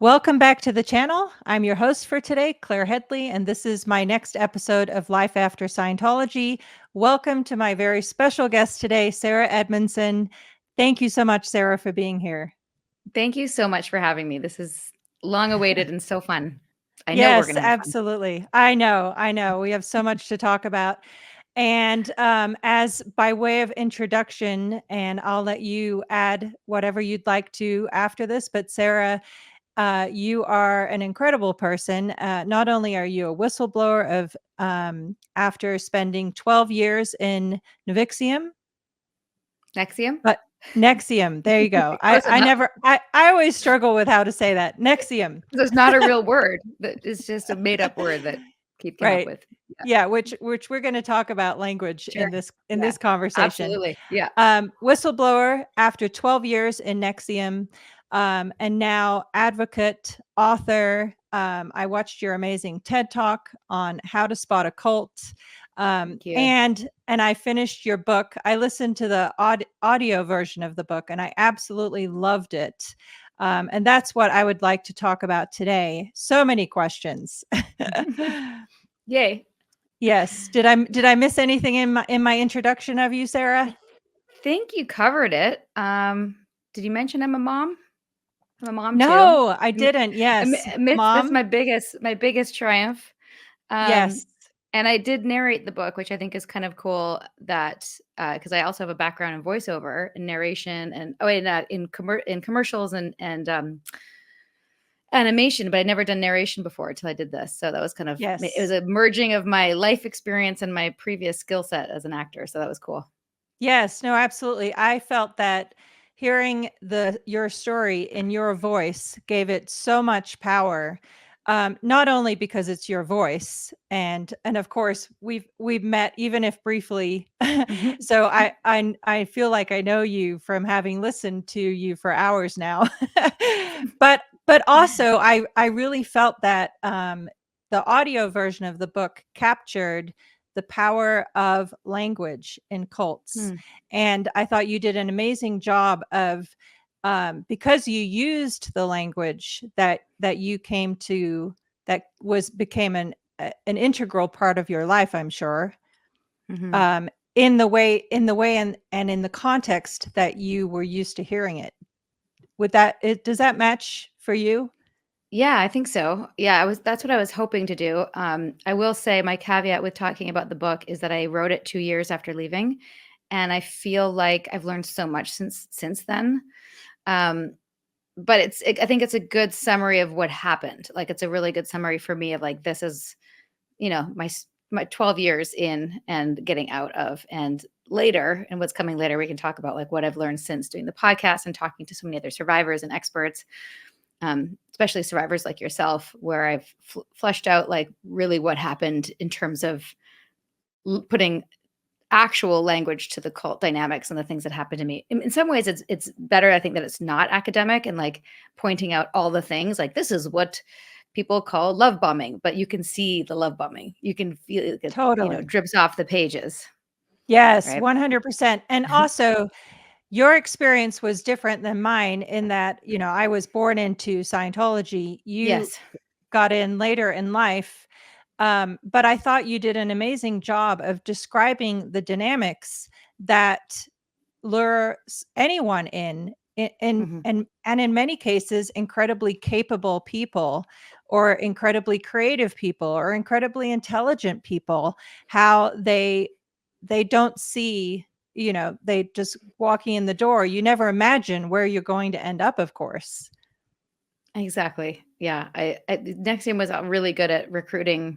Welcome back to the channel. I'm your host for today, Claire Headley, and this is my next episode of Life After Scientology. Welcome to my very special guest today, Sarah Edmondson. Thank you so much, Sarah, for being here. Thank you so much for having me. This is long awaited and so fun. I know we're Yes, going to have fun. absolutely. I know. We have so much to talk about. And as by way of introduction, and I'll let you add whatever you'd like to after this, but Sarah, you are an incredible person. Not only are you a whistleblower of after spending 12 years in NXIVM, NXIVM? but NXIVM, there you go. I always struggle with how to say that. NXIVM. It's not a real word. It's just a made up word that Keith came up with. Yeah, which we're going to talk about language Sure. in this conversation. Absolutely. Yeah. Whistleblower after 12 years in NXIVM, and now advocate, author. I watched your amazing TED Talk on how to spot a cult. Thank you. And I finished your book. I listened to the audio version of the book, and I absolutely loved it. And that's what I would like to talk about today. So many questions. Yay. Yes. Did I miss anything in my introduction of you, Sarah? I think you covered it. Did you mention I'm a mom? I'm a mom too. No, I didn't. Yes. That's my biggest triumph. Yes. And I did narrate the book, which I think is kind of cool that because I also have a background in voiceover and narration and in commercials and animation, but I'd never done narration before until I did this. So that was kind of, It was a merging of my life experience and my previous skill set as an actor. So that was cool. Yes, no, absolutely. I felt that hearing your story in your voice gave it so much power. Not only because it's your voice, and of course we've met, even if briefly. So I feel like I know you from having listened to you for hours now. but also I really felt that the audio version of the book captured the power of language in cults. And I thought you did an amazing job of, because you used the language that you came to, that became an integral part of your life, I'm sure. In the way and in the context that you were used to hearing it. Does that match for you? Yeah, I think so. Yeah, that's what I was hoping to do. I will say my caveat with talking about the book is that I wrote it 2 years after leaving, and I feel like I've learned so much since then. But I think it's a good summary of what happened. Like it's a really good summary for me of like this is, my 12 years in and getting out of, and later, and what's coming later, we can talk about like what I've learned since doing the podcast and talking to so many other survivors and experts. Especially survivors like yourself, where I've fleshed out like really what happened in terms of putting actual language to the cult dynamics and the things that happened to me. In some ways, it's better, I think, that it's not academic and like pointing out all the things. Like this is what people call love bombing, but you can see the love bombing. You can feel it Totally. drips off the pages. Yes, right? 100%. And also, your experience was different than mine in that, I was born into Scientology. You got in later in life. But I thought you did an amazing job of describing the dynamics that lure anyone in, and in many cases, incredibly capable people or incredibly creative people or incredibly intelligent people, how they don't see, they just walking in the door. You never imagine where you're going to end up, of course. Exactly. Yeah. NXIVM was really good at recruiting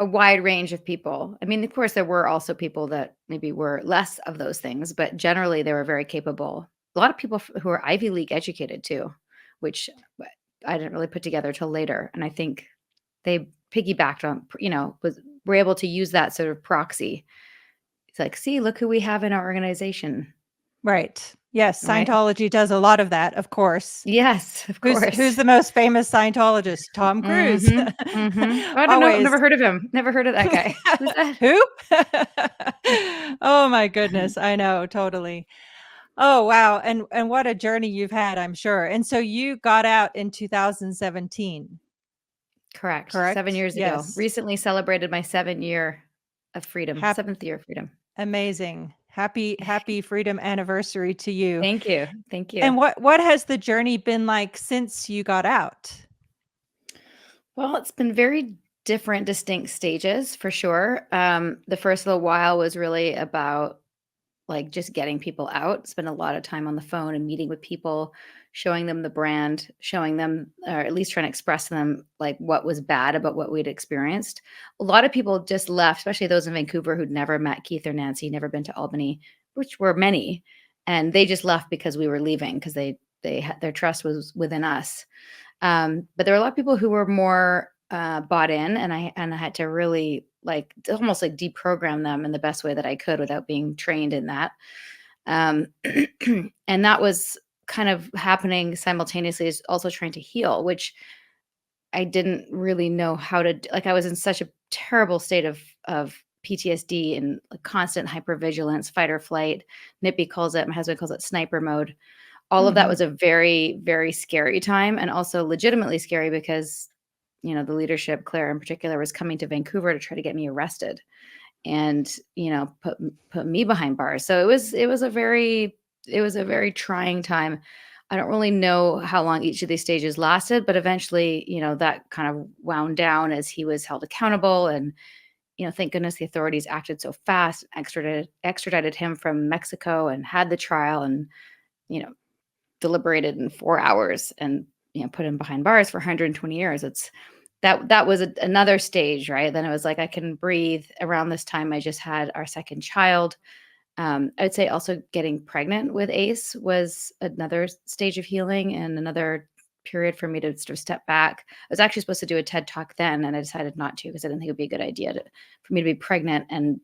a wide range of people. I mean, of course, there were also people that maybe were less of those things, but generally they were very capable. A lot of people who are Ivy League educated too, which I didn't really put together till later. And I think they piggybacked on, were able to use that sort of proxy. It's like, see, look who we have in our organization. Right. Yes. Scientology does a lot of that, of course. Yes, of course. Who's the most famous Scientologist? Tom Cruise. I don't know. Never heard of him. Never heard of that guy. Who's that? Who? Oh my goodness. I know. Totally. Oh, wow. And what a journey you've had, I'm sure. And so you got out in 2017, Correct. 7 correct? years ago. Yes. Recently celebrated my 7th year of freedom, Hap 7th year of freedom. Amazing. Happy freedom anniversary to you. Thank you. Thank you. And what has the journey been like since you got out? Well, it's been very different, distinct stages for sure. The first little while was really about like just getting people out, spend a lot of time on the phone and meeting with people, showing them the brand, showing them, or at least trying to express to them like what was bad about what we'd experienced. A lot of people just left, especially those in Vancouver who'd never met Keith or Nancy, never been to Albany, which were many, and they just left because we were leaving because they had their trust was within us. But there were a lot of people who were more bought in, and I had to really like almost like deprogram them in the best way that I could without being trained in that. Um, and that was kind of happening simultaneously as also trying to heal, which I didn't really know how to like. I was in such a terrible state of PTSD and like constant hypervigilance, fight or flight. Nippy calls it, my husband calls it sniper mode. All of that Mhm. was a very, very scary time, and also legitimately scary because, the leadership, Claire in particular, was coming to Vancouver to try to get me arrested and, put me behind bars. So it was a very trying time. I don't really know how long each of these stages lasted, but eventually, that kind of wound down as he was held accountable. And, thank goodness the authorities acted so fast, extradited him from Mexico and had the trial and, you know, deliberated in 4 hours and, put him behind bars for 120 years. That was another stage, right? Then it was like I can breathe. Around this time, I just had our second child. I would say also getting pregnant with Ace was another stage of healing and another period for me to sort of step back. I was actually supposed to do a TED talk then, and I decided not to because I didn't think it would be a good idea for me to be pregnant and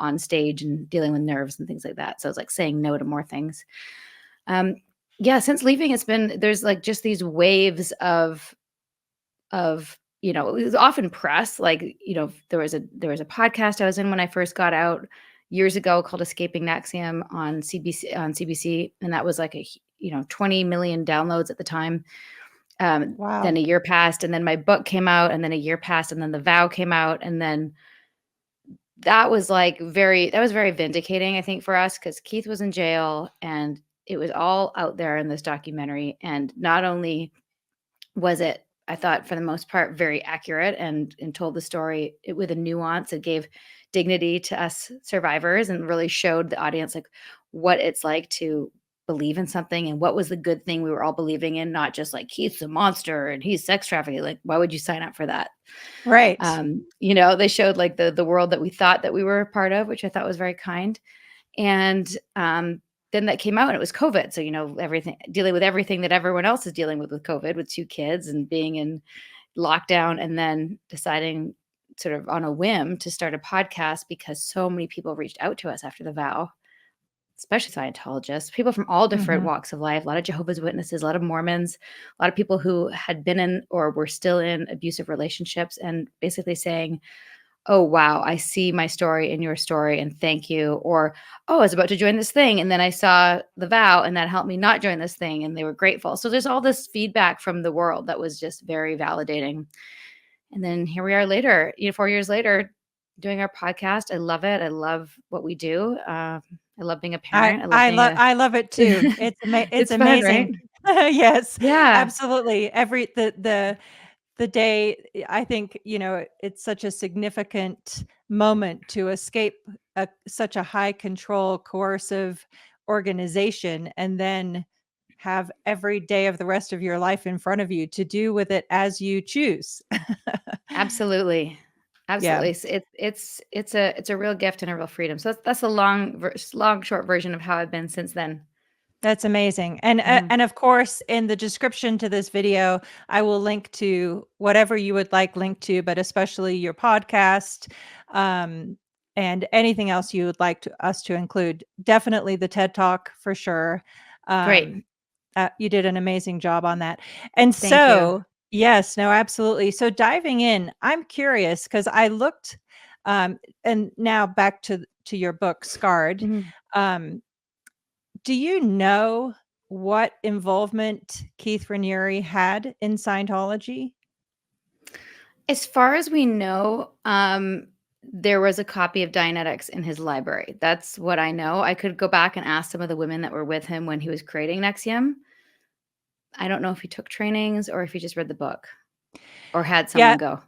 on stage and dealing with nerves and things like that. So I was like saying no to more things. Um, yeah, since leaving, there's like just these waves of it was often press, like, there was a podcast I was in when I first got out years ago called Escaping NXIVM on CBC, and that was like 20 million downloads at the time. Then Wow. a year passed, and then my book came out, and then a year passed, and then The Vow came out, and then that was very vindicating, I think, for us because Keith was in jail, and it was all out there in this documentary, and not only was it, I thought, for the most part, very accurate and told the story with a nuance. It gave dignity to us survivors and really showed the audience like what it's like to believe in something and what was the good thing we were all believing in, not just like Keith's a monster and he's sex trafficking. Like, why would you sign up for that? Right. They showed like the world that we thought that we were a part of, which I thought was very kind. And then that came out and it was COVID. So, everything, dealing with everything that everyone else is dealing with COVID, with 2 kids and being in lockdown, and then deciding sort of on a whim to start a podcast because so many people reached out to us after The Vow, especially Scientologists, people from all different Mhm. walks of life, a lot of Jehovah's Witnesses, a lot of Mormons, a lot of people who had been in or were still in abusive relationships, and basically saying, "Oh, wow, I see my story in your story and thank you." Or, "Oh, I was about to join this thing and then I saw The Vow and that helped me not join this thing," and they were grateful. So there's all this feedback from the world that was just very validating. And then here we are later, 4 years later, doing our podcast. I love it. I love what we do. I love being a I parent. I love I being love a I love it too. It's It's fun, amazing. right? Yes, Yeah. absolutely. Every the day, I think, it's such a significant moment to escape such a high control, coercive organization and then have every day of the rest of your life in front of you to do with it as you choose. Absolutely. Yeah. Absolutely. It's a real gift and a real freedom. So that's a long short version of how I've been since then. That's amazing. And Mhm. and of course, in the description to this video, I will link to whatever you would like linked to, but especially your podcast, um, and anything else you would like us to include. Definitely the TED Talk for sure. Great. Um, you did an amazing job on that. And Thank you. so, yes, no, absolutely. So diving in, I'm curious because I looked, and now back to your book, Scarred. Mhm. Um, do you know what involvement Keith Raniere had in Scientology? As far as we know, there was a copy of Dianetics in his library. That's what I know. I could go back and ask some of the women that were with him when he was creating NXIVM. I don't know if he took trainings or if he just read the book or had someone Yeah. go.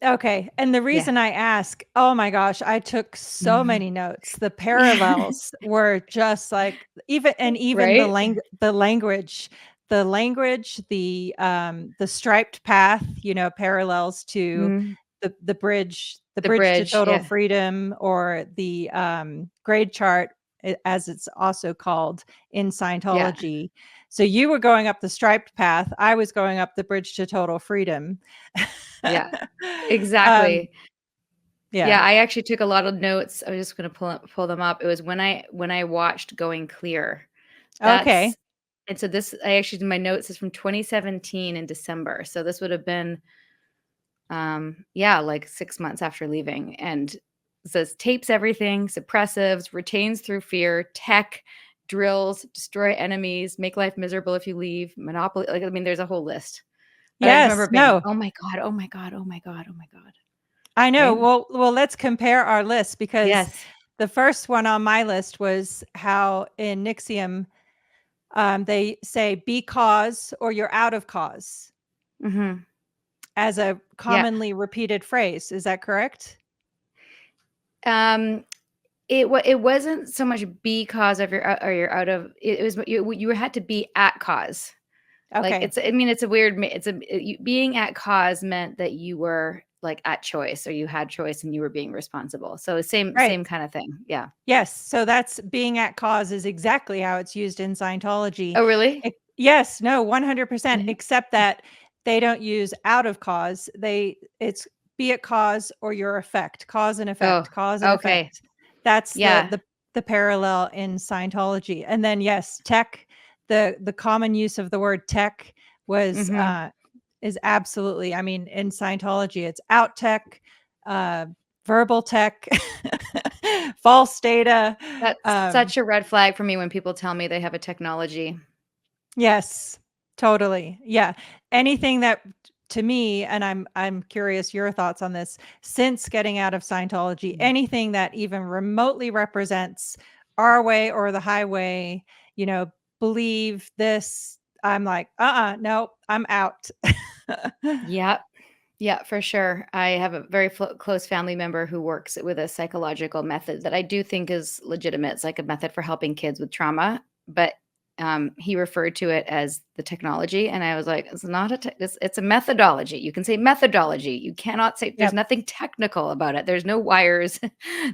Okay. And the Yeah. reason I ask, oh my gosh, I took so Mhm. many notes. The parallels were just like even Right? the language, the striped path, parallels to Mhm. the The bridge to bridge, total yeah. freedom, or the grade chart, as it's also called in Yeah. Scientology. So you were going up the striped path. I was going up the bridge to total freedom. Yeah. um, Exactly. yeah. Yeah, I actually took a lot of notes. I was just gonna pull them up. It was when I watched Going Clear. Okay. That's and so this I actually my notes is from 2017 in December. So this would have been yeah, like 6 months after leaving, and it says tapes everything, suppressives, retains through fear, tech, drills, destroy enemies, make life miserable if you leave, monopoly, like, I mean, there's a whole list. But I just remember Yes. being like, No, "Oh my god, oh my god, oh my god, oh my god." I know. Right? Well, let's compare our lists, because Yes. the first one on my list was how in NXIVM, they say because or you're out of cause Mhm. as a Yeah. commonly repeated phrase. Is that correct? Um, it wasn't so much because of your or you're out of it was you had to be at cause. Like, Okay. I mean, it's a weird mi it's a you being at cause meant that you were, like, at choice or you had choice and you were being responsible. So Right. same kinda thing. Yeah. Yes, so that's being at cause is exactly how it's used in Scientology. Oh, really? Yes, no, 100%, Mhm. except that they don't use out of cause. It's be it cause or your effect, Oh, cause and okay. effect. That's Yeah. the parallel in Scientology. And then yes, tech, the common use of the word tech was Mhm. is absolutely, I mean, in Scientology, it's out tech, uh, verbal tech, false data. That's Um, such a red flag for me when people tell me they have a technology. yes, totally. Yeah. Anything that to me, and I'm curious your thoughts on this, since getting out of Scientology, Mm. anything that even remotely represents our way or the highway, you know, believe this, I'm like, no, I'm out. Yep. Yeah, for sure. I have a very close family member who works with a psychological method that I do think is legitimate. It's like a method for helping kids with trauma, but he referred to it as the technology, and I was like, "It's not it's a methodology. You can say methodology. You cannot say there's Yep. nothing technical about it. There's no wires.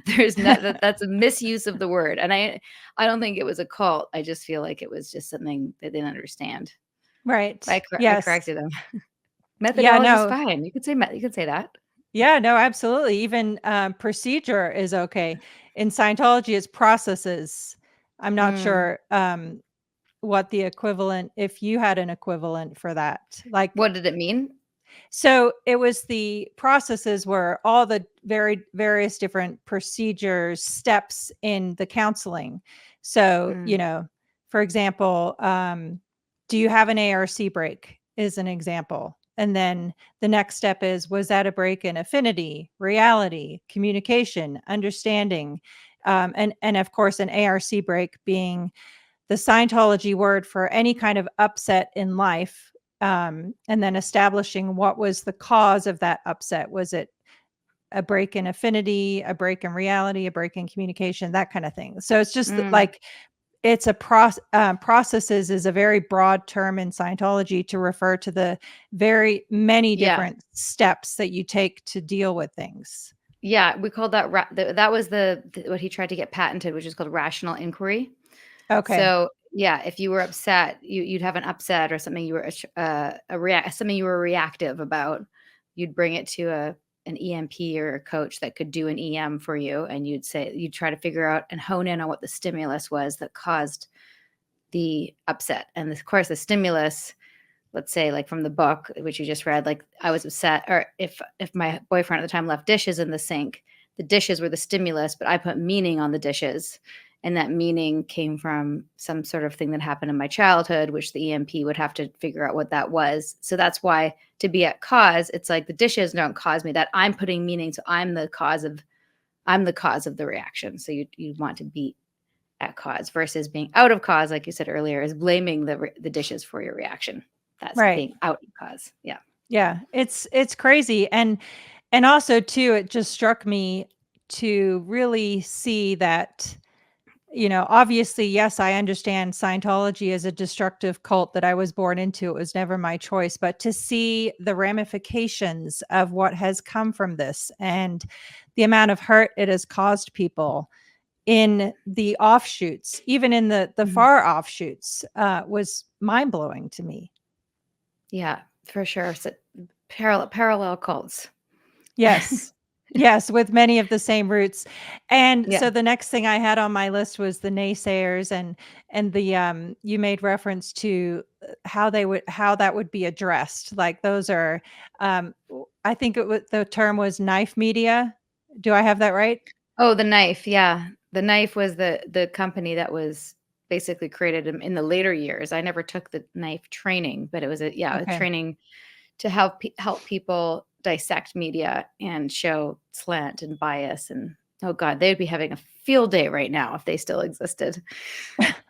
There's not that's a misuse of the word." And I don't think it was a cult. I just feel like it was just something they didn't understand. But Right. I Yes. corrected him. Yeah, Methodology is no. fine. You can say that. Yeah, no, absolutely. Even procedure is okay. In Scientology, it's processes. I'm not Mm. sure what the equivalent, if you had an equivalent for that. Like, What did it mean? so it was the processes were all the various different procedures, steps in the counseling. So, Mm. for example, do you have an ARC break is an example. And then the next step is, was that a break in affinity, reality, communication, understanding? And of course, an ARC break being the Scientology word for any kind of upset in life, and then establishing what was the cause of that upset. Was it a break in affinity, a break in reality, a break in communication, that kind of thing? So it's just Mm. like it's a processes is a very broad term in Scientology to refer to the very many Yeah. different steps that you take to deal with things. Yeah, we called that that was what he tried to get patented, which is called rational inquiry. Okay. So, yeah, if you were upset, you'd have an upset or something you were something you were reactive about, you'd bring it to an EMP or a coach that could do an EM for you, and you'd try to figure out and hone in on what the stimulus was that caused the upset. And of course, the stimulus, let's say like from the book which you just read, like I was upset, or if my boyfriend at the time left dishes in the sink, the dishes were the stimulus, but I put meaning on the dishes, And that meaning came from some sort of thing that happened in my childhood, which the EMP would have to figure out what that was. So that's why, to be at cause, it's like the dishes don't cause me that. I'm putting meaning, so I'm the cause of the reaction. So you want to be at cause versus being out of cause, like you said earlier, is blaming the dishes for your reaction. That's Right. being out of cause. Yeah. Yeah. It's crazy. And also too, it just struck me to really see that, obviously, yes, I understand Scientology is a destructive cult that I was born into. It was never my choice, but to see the ramifications of what has come from this and the amount of hurt it has caused people in the offshoots, even in the far offshoots, was mind blowing to me. Yeah, for sure. So parallel cults. Yes. Yes, with many of the same roots. And Yeah. so the next thing I had on my list was the naysayers and the you made reference to how that would be addressed. Like those are I think the term was knife media. Do I have that right? Oh, the knife. Yeah. The knife was the company that was basically created in the later years. I never took the knife training, but it was a Okay. training to help people dissect media and show slant and bias. And oh god, they'd be having a field day right now if they still existed.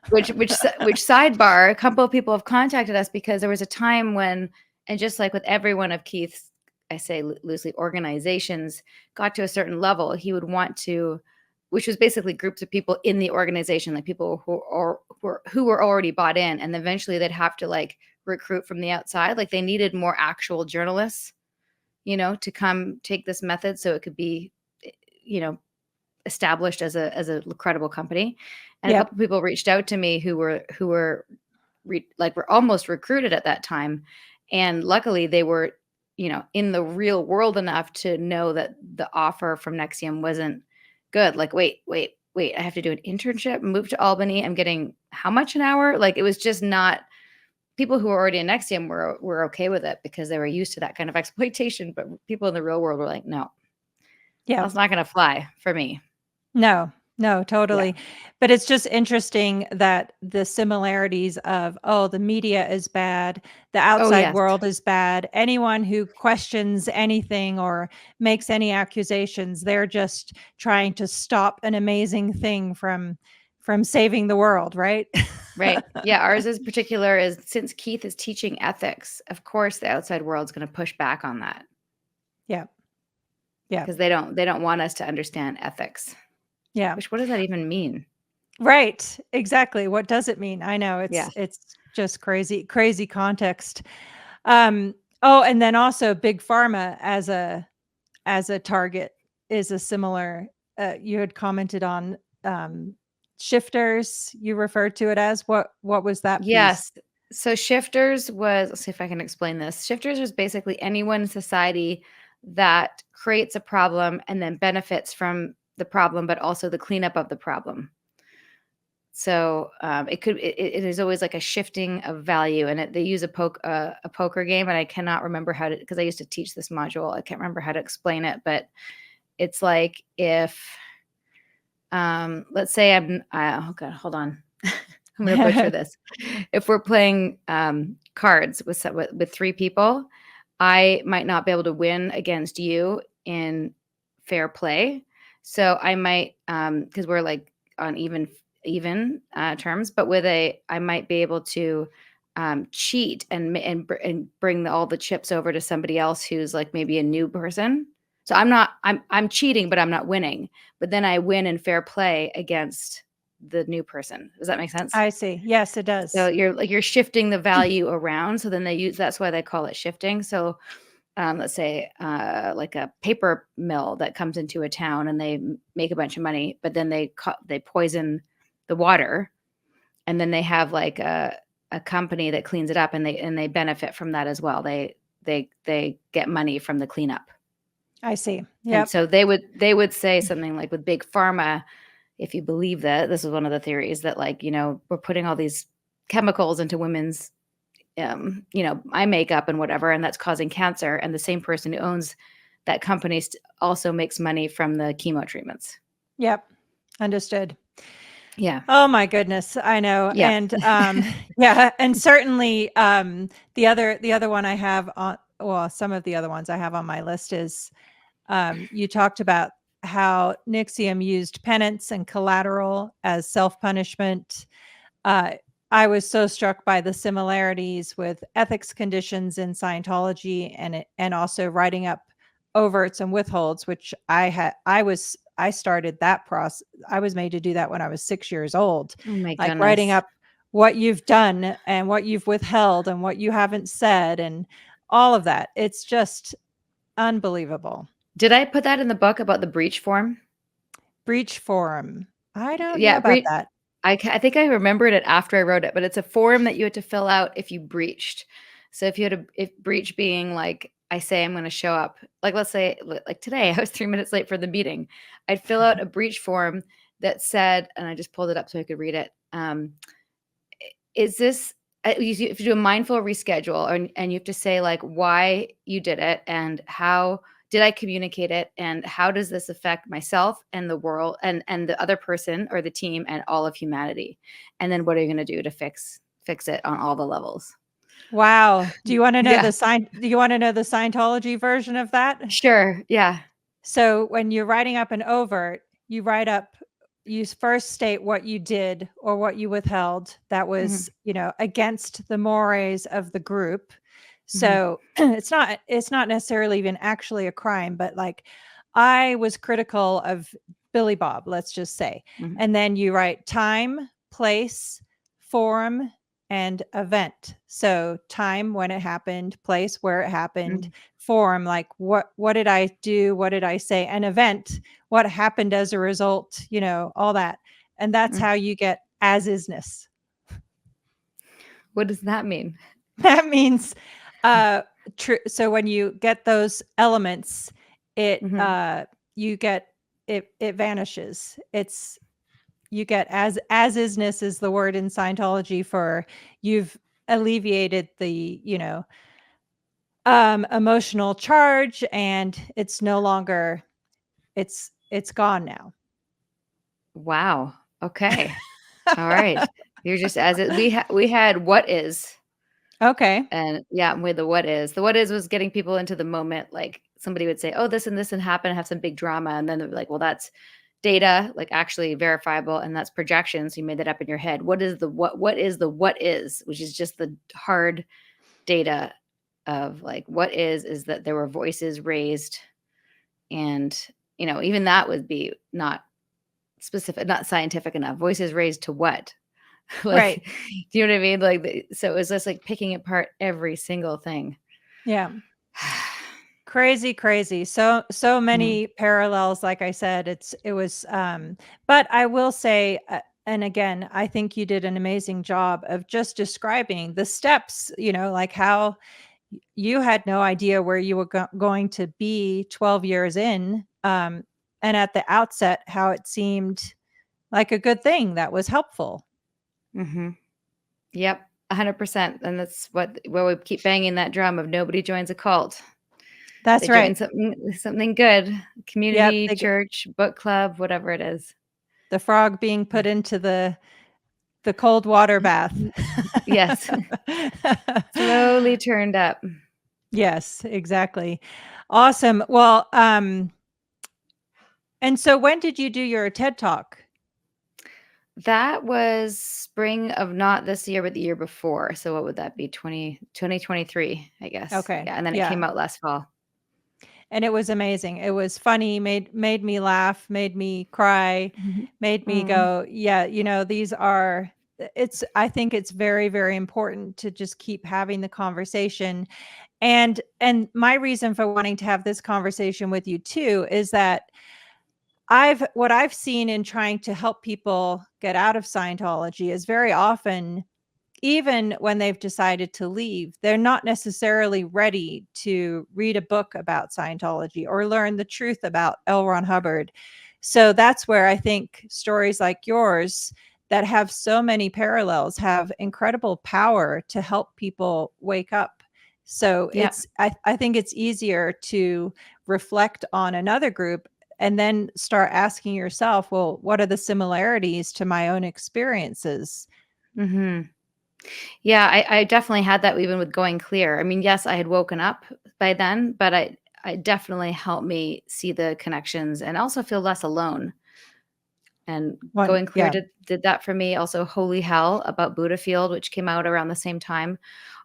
Which sidebar, a couple of people have contacted us because there was a time when, and just like with every one of Keith's, I say loosely, organizations got to a certain level, he would want to, which was basically groups of people in the organization, like people who were already bought in, and eventually they'd have to like recruit from the outside. Like they needed more actual journalists, to come take this method so it could be, established as a credible company. And a Yep. couple of people reached out to me who were were almost recruited at that time, and luckily they were in the real world enough to know that the offer from NXIVM wasn't good. Like wait, I have to do an internship, move to Albany, I'm getting how much an hour? Like it was just not. People who were already in NXIVM were okay with it because they were used to that kind of exploitation, but people in the real world were like, no, Yeah. that's not going to fly for me. No, Yeah. totally. But it's just interesting that the similarities of, the media is bad, the Oh, outside yes. world is bad. Anyone who questions anything or makes any accusations, they're just trying to stop an amazing thing from saving the world, right? Right. Yeah, ours is particular is since Keith is teaching ethics, of course the outside world's going to push back on that Yeah. Yeah. because they don't want us to understand ethics. Yeah. Which what does that even mean? Right. Exactly. What does it mean? I know Yeah. it's just crazy context. And then also big pharma as a target is a similar, you had commented on, shifters, you referred to it as. What was that piece? Yes. So shifters was, let's see if I can explain this. Shifters was basically anyone in society that creates a problem and then benefits from the problem, but also the cleanup of the problem. So it is always like a shifting of value, and they use a poker game, and I cannot remember how to, because I used to teach this module. I can't remember how to explain it, but it's like if, let's say oh god, hold on, I'm going to butcher this. If we're playing cards with three people, I might not be able to win against you in fair play. So I might, because we're like on even terms, but I might be able to cheat and bring all the chips over to somebody else who's like maybe a new person. So I'm cheating, but I'm not winning. But then I win in fair play against the new person. Does that make sense? I see. Yes, it So does. you're shifting the value around. So then that's why they call it shifting. So let's say like a paper mill that comes into a town and they make a bunch of money, but then they poison the water, and then they have like a company that cleans it up, and they benefit from that as well. They get money from the cleanup. I see. And Yep. so they would say something like with big pharma, if you believe that, this is one of the theories that like, we're putting all these chemicals into women's eye makeup and whatever, and that's causing cancer. And the same person who owns that company also makes money from the chemo treatments. Yep. Understood. Yeah. Oh my goodness, I know. Yeah. And yeah, and certainly the other one I have on, well, some of the other ones I have on my list is you talked about how NXIVM used penance and collateral as self-punishment. uh, I was so struck by the similarities with ethics conditions in Scientology, and also writing up overts and withholds, which I started that process. I was made to do that when I was 6 years old, Oh my like writing goodness. up what you've done and what you've withheld and what you haven't said and all of that. It's just unbelievable. Did I put that in the book about the breach form? Breach forum. I don't know Yeah, about that. I think I remembered it after I wrote it, but it's a form that you had to fill out if you breached. So if you had if breach being like, I say I'm going to show up, like let's say like today, I was 3 minutes late for the meeting. I'd fill out a breach form that said, and I just pulled it up so I could read it. Is this, if you do a mindful reschedule, and you have to say like why you did it and how did I communicate it and how does this affect myself and the world and the other person or the team and all of humanity, and then what are you going to do to fix it on all the levels? Wow. Do you want to know Yeah, do you want to know the Scientology version of that? sure, yeah. So when you're writing up an overt, you write up, you first state what you did or what you withheld that Hmm. was, against the mores of the group. Hmm. So it's not necessarily even actually a crime, but like I was critical of Billy Bob, let's just say. Hmm. And then you write time, place, forum, and event. So time when it happened, place where it happened, Hmm. forum like what did I do, what did I say, an event, what happened as a result, all that. And that's Hmm. how you get as isness. What does that mean? That means uh so when you get those elements, it Hmm. you get it vanishes. It's you get as isness is the word in Scientology for you've alleviated the, emotional charge, and it's no longer, it's gone now. Wow. Okay. All right. You're just as it. We had what is. Okay. And yeah, with the what is. The what is was getting people into the moment. Like somebody would say, "Oh, this and happened," have some big drama, and then they're like, "Well, that's data, like actually verifiable, and that's projections. You made that up in your head. What is the what? What is the what is? Which is just the hard data of like what is that there were voices raised, and even that would be not specific, not scientific enough. Voices raised to what? Right. Like, do you know what I mean? Like, so it was just like picking apart every single thing. Yeah. Crazy, crazy. So Mhm. many parallels. Like I said, it was, but I will say, and again, I think you did an amazing job of just describing the steps, like how you had no idea where you were going to be 12 years in. And at the outset, how it seemed like a good thing that was helpful. Mhm. Yep, 100%, and that's where we keep banging that drum of nobody joins a cult. They That's join right. something good, Yep. community, church, book club, whatever it is. The frog being put into the cold water bath. Yes, slowly turned up. Yes, exactly. Awesome. Well, and so when did you do your TED Talk? That was spring of not this year, but the year before, so what would that be? 2023, I guess. Okay. Yeah, and then it Yeah. came out last fall. And it was amazing. It was funny, made me laugh, made me cry, Mhm. made me Mm. go, yeah, these are I think it's very, very important to just keep having the conversation. And my reason for wanting to have this conversation with you too is that what I've seen in trying to help people get out of Scientology is very often, even when they've decided to leave, they're not necessarily ready to read a book about Scientology or learn the truth about L. Ron Hubbard. So that's where I think stories like yours that have so many parallels have incredible power to help people wake up. So Yep. I think it's easier to reflect on another group and then start asking yourself, well, what are the similarities to my own experiences? Hmm. Yeah, I definitely had that even with going clear. I mean, yes, I had woken up by then, but I definitely helped me see the connections and also feel less alone. And One, going clear yeah. did that for me. Also, Holy Hell about Buddha Field, which came out around the same time.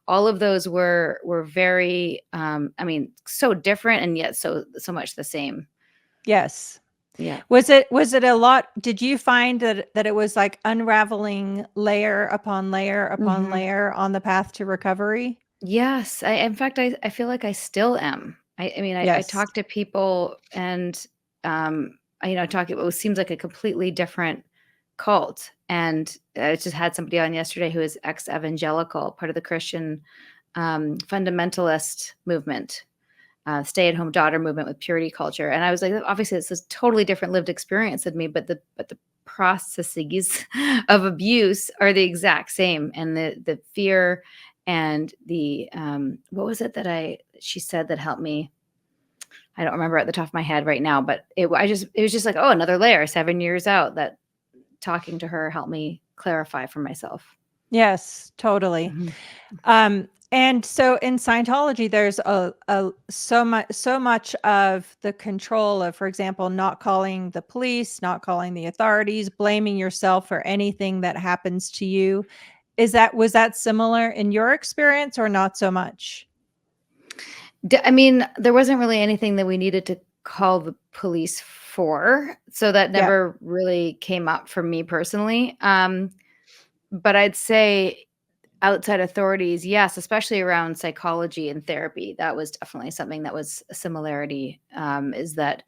All of those were very, I mean, so different and yet so much the same. Yes. Yeah. Was it a lot? Did you find that it was like unraveling layer upon layer upon Hmm. layer on the path to recovery? Yes. In fact, I feel like I still am. I mean, I Yes. talk to people and, talk about what seems like a completely different cult. And I just had somebody on yesterday who is ex-evangelical, part of the Christian fundamentalist movement, stay-at-home daughter movement with purity culture. And I was like, obviously, it's this totally different lived experience than me, but the processes of abuse are the exact same, and the fear and the what was it that she said that helped me? I don't remember at the top of my head right now, but it was just like, oh, another layer, 7 years out. That talking to her helped me clarify for myself. Yes, totally. Mhm. And so in Scientology, there's so much of the control of, for example, not calling the police, not calling the authorities, blaming yourself for anything that happens to you. Was that similar in your experience or not so much? I mean, there wasn't really anything that we needed to call the police for, so that Yeah. never really came up for me personally. But I'd say outside authorities, yes, especially around psychology and therapy, that was definitely something that was a similarity. Is that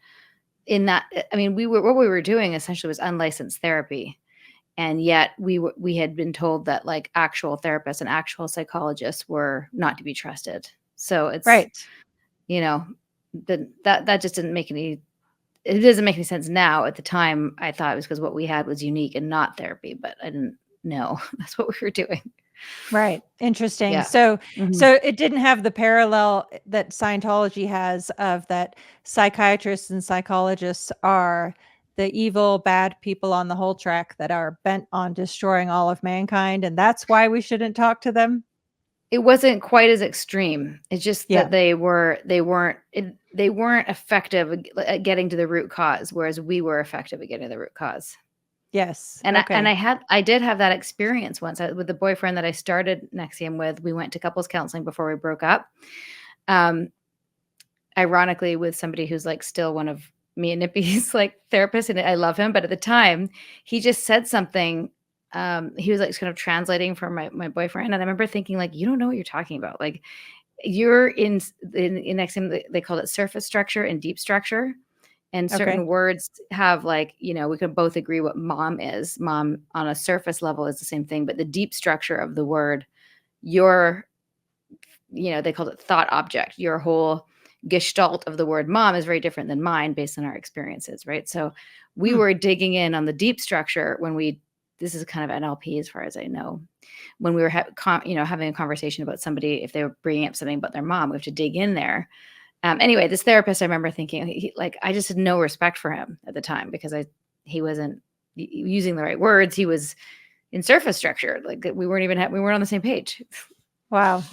in that? I mean, what we were doing essentially was unlicensed therapy, and yet we had been told that like actual therapists and actual psychologists were not to be trusted. So it's Right. you know, that just didn't make any it doesn't make any sense now. At the time, I thought it was because what we had was unique and not therapy, but I didn't know that's what we were doing. Right. Interesting. Yeah. So Mhm. so it didn't have the parallel that Scientology has of that psychiatrists and psychologists are the evil, bad people on the whole track that are bent on destroying all of mankind, and that's why we shouldn't talk to them? It wasn't quite as extreme. It's just Yeah. that they weren't effective at getting to the root cause, whereas we were effective at getting to the root cause. Yes. And Okay. I did have that experience once, with the boyfriend that I started NXIVM with. We went to couples counseling before we broke up. Um, Ironically, with somebody who's, like, still one of me and Nippy's, like, therapists, and I love him, but at the time, he just said something, he was, like, kind of translating for my boyfriend, and I remember thinking, like, "You don't know what you're talking about, like, you're in NXIVM, they called it surface structure and deep structure, and Okay. certain words have, like, we can both agree what mom is. Mom on a surface level is the same thing, but the deep structure of the word, your they called it thought object. Your whole gestalt of the word mom is very different than mine based on our experiences, right? So we Hmm. were digging in on the deep structure this is kind of NLP as far as I know. When we were having a conversation about somebody, if they were bringing up something about their mom, we have to dig in there. Anyway, this therapist, I remember thinking, I just had no respect for him at the time because he wasn't using the right words. He was in surface structure. Like we weren't on the same page. Wow.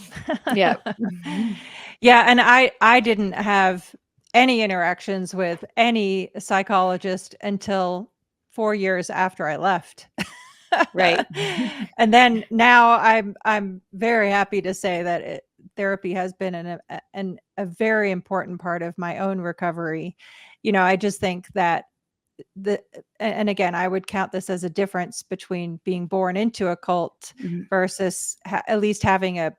Yeah. Mhm. Yeah, and I didn't have any interactions with any psychologist until 4 years after I left. Right. And then now I'm very happy to say that therapy has been a very important part of my own recovery. I just think that and again, I would count this as a difference between being born into a cult Mhm. versus at least having a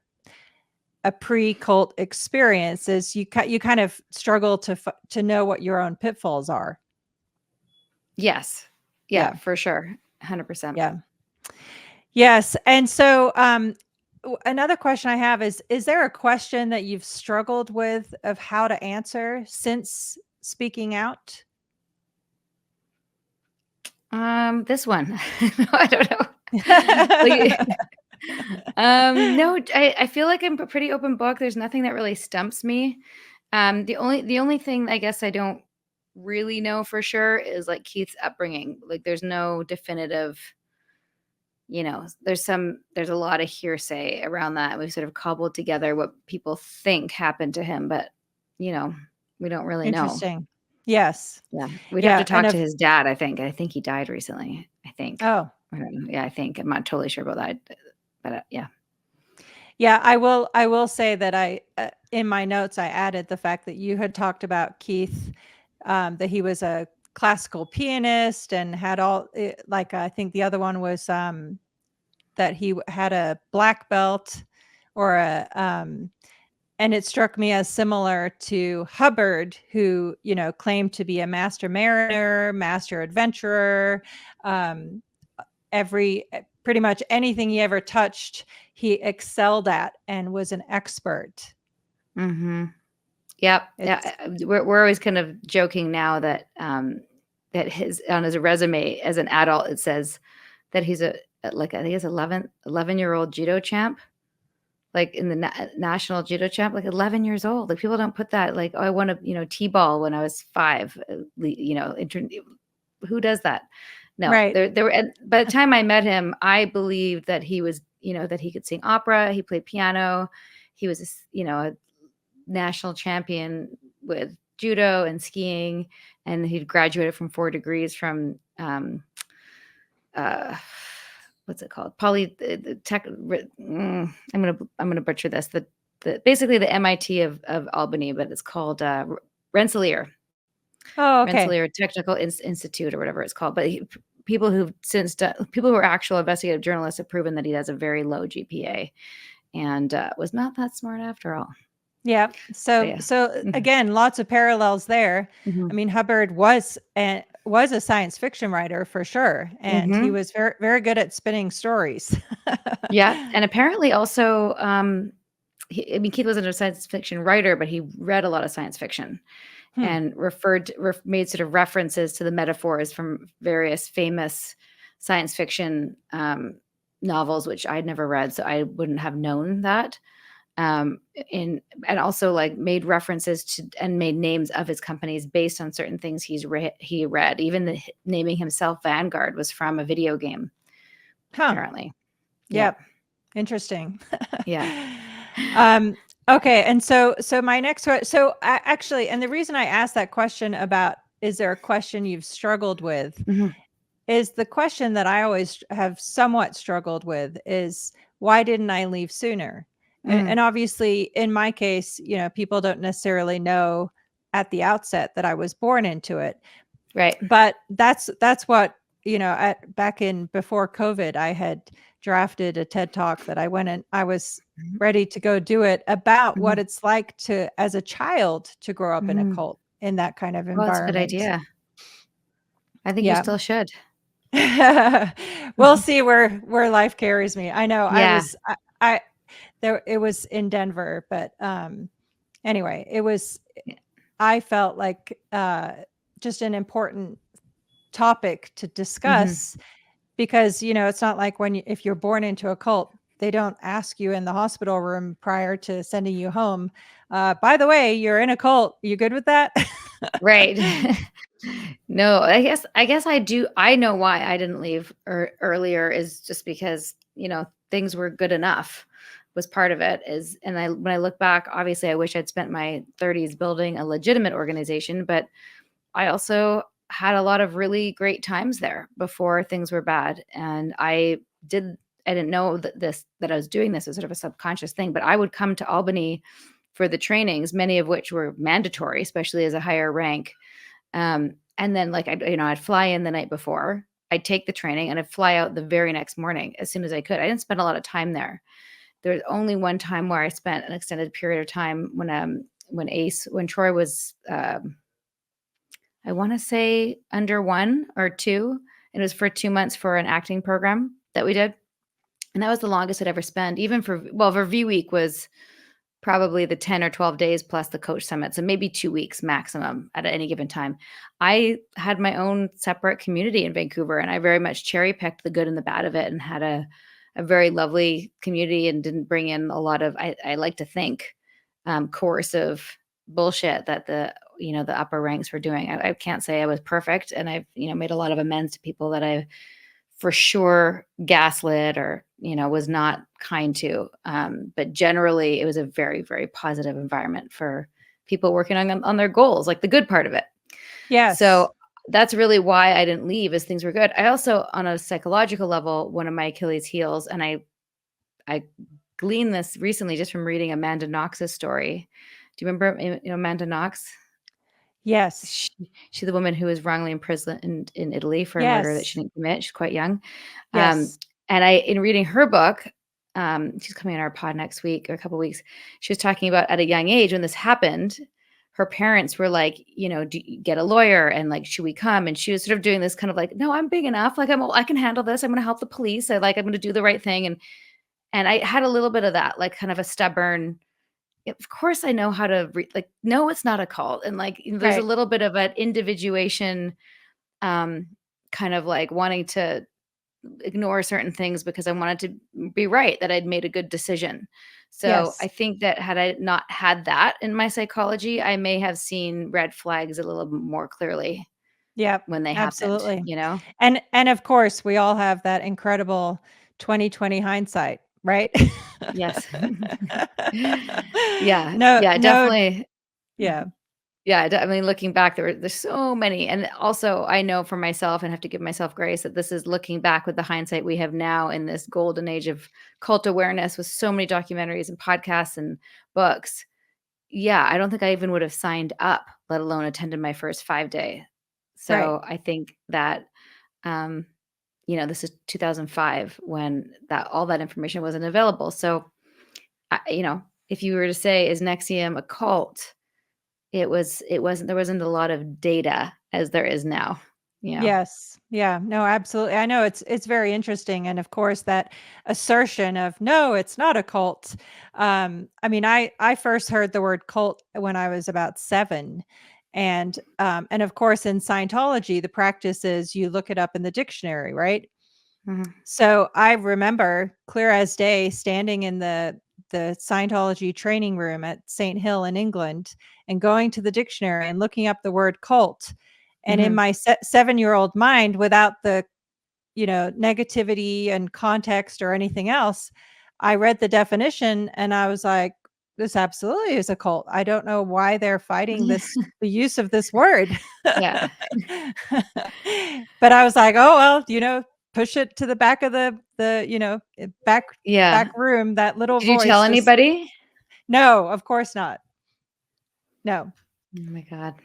pre-cult experience is you kind of struggle to know what your own pitfalls are. Yes. Yeah. Yeah, for sure. 100%. Yeah. Yes. And so another question I have is there a question that you've struggled with of how to answer since speaking out? This one. No, I don't know. Like, no, I feel like I'm a pretty open book. There's nothing that really stumps me. The only thing I guess I don't really know for sure is like Keith's upbringing. Like there's no definitive, there's a lot of hearsay around that. We've sort of cobbled together what people think happened to him, but we don't really know. Interesting. Yes. Yeah. We'd have to Yeah. talk to his dad, I think. I think he died recently. I think. Oh, I don't know. Yeah, I think. I'm not totally sure about that. But yeah. yeah. I will say that in my notes, I added the fact that you had talked about Keith, that he was a classical pianist and had like, I think the other one was, that he had a black belt or and it struck me as similar to Hubbard, who, claimed to be a master mariner, master adventurer. Pretty much anything he ever touched, he excelled at and was an expert. Mm-hmm. Yep. Yeah. We're always kind of joking now that that on his resume as an adult, it says that he's I think he's 11-year-old judo champ. Like in the national judo champ, like 11 years old. Like people don't put that, like, oh, I won a T-ball when I was 5. Who does that? No, Right. there were. By the time I met him, I believed that he was, that he could sing opera. He played piano. He was, a national champion with judo and skiing, and he'd graduated from 4 degrees from what's it called? I'm gonna butcher this. Basically the MIT of Albany, but it's called Rensselaer. Oh, okay. Rensselaer Technical Institute or whatever it's called. But people who are actual investigative journalists have proven that he has a very low GPA and was not that smart after all. Yeah. So Mm-hmm. again, lots of parallels there. Mm-hmm. I mean, Hubbard was a science fiction writer for sure, and he was very, very good at spinning stories. Yeah, and apparently also, Keith wasn't a science fiction writer, but he read a lot of science fiction and made sort of references to the metaphors from various famous science fiction novels, which I'd never read, so I wouldn't have known that. And also like made references to and made names of his companies based on certain things he read. Even naming himself Vanguard was from a video game, apparently. Yep. Interesting. Yeah. Okay. And so my next one, actually, and the reason I asked that question about, is there a question you've struggled with, is the question that I always have somewhat struggled with is, why didn't I leave sooner? And obviously in my case, people don't necessarily know at the outset that I was born into it. Right. But that's what, back in before COVID, I had drafted a TED Talk that I went and I was ready to go do it about what it's like as a child to grow up in a cult in that kind of environment. Well, that's a good idea. I think you still should. We'll see where life carries me. I know. Yeah. It was in Denver, but anyway, I felt like just an important topic to discuss because, it's not like if you're born into a cult, they don't ask you in the hospital room prior to sending you home. By the way, you're in a cult. You good with that? Right. No, I guess I do. I know why I didn't leave earlier is just because, things were good enough was part of it when I look back, obviously I wish I'd spent my 30s building a legitimate organization, but I also had a lot of really great times there before things were bad. And I didn't know that I was doing this as sort of a subconscious thing, but I would come to Albany for the trainings, many of which were mandatory, especially as a higher rank. And then I'd fly in the night before, I'd take the training and I'd fly out the very next morning as soon as I could. I didn't spend a lot of time there. There was only one time where I spent an extended period of time when Troy was, I want to say under 1 or 2. It was for 2 months for an acting program that we did. And that was the longest I'd ever spent, even for V Week was probably the 10 or 12 days plus the coach summit. So maybe 2 weeks maximum at any given time. I had my own separate community in Vancouver and I very much cherry picked the good and the bad of it and had a very lovely community and didn't bring in a lot of, I like to think, coercive bullshit that the the upper ranks were doing. I can't say I was perfect, and I've made a lot of amends to people that I for sure gaslit or was not kind to. But generally, it was a very, very positive environment for people working on their goals, like the good part of it. Yes. So that's really why I didn't leave, is things were good. I also, on a psychological level, one of my Achilles heels, and I gleaned this recently just from reading Amanda Knox's story. Do you remember Amanda Knox? Yes. She's the woman who was wrongly imprisoned in Italy for a murder that she Yes. didn't commit. She's quite young. Yes. And in reading her book, she's coming on our pod next week or a couple weeks. She was talking about at a young age when this happened, her parents were like, do you get a lawyer, and like, should we come? And she was sort of doing this kind of like, no, I'm big enough. Like I can handle this. I'm going to help the police. I'm going to do the right thing. And I had a little bit of that, like kind of a stubborn, of course I know how to no, it's not a cult. And like, there's a Right. little bit of an individuation, kind of like wanting to ignore certain things because I wanted to be right, that I'd made a good decision. So I Yes. think that had I not had that in my psychology, I may have seen red flags a little more clearly Yep. when they happened, Absolutely. you know? And of course, we all have that incredible 2020 hindsight, right? Yes. Yeah. No, Yeah, no, definitely. yeah, Yeah, I mean, looking back, there's so many, and also I know for myself, and have to give myself grace, that this is looking back with the hindsight we have now in this golden age of cult awareness, with so many documentaries and podcasts and books. Yeah, I don't think I even would have signed up, let alone attended my first 5-day. right. So I think that, um, this is 2005 when that all that information wasn't available. So, if you were to say, is NXIVM a cult? It wasn't there wasn't a lot of data as there is now, you know? Yes. Yeah. No, absolutely. I know it's very interesting, and of course that assertion of no, it's not a cult. I mean, I first heard the word cult when I was about 7, and of course in Scientology the practice is you look it up in the dictionary, right? Mhm, So I remember clear as day standing in the Scientology training room at St. Hill in England and going to the dictionary and looking up the word cult. And in mhm. my 7-year-old mind, without the negativity and context or anything else, I read the definition and I was like, this absolutely is a cult. I don't know why they're fighting the use of this word. Yeah, But I was like, oh well, push it to the back of back yeah. room. That little Did you tell voice just anybody? no, of course not. No. Oh my god.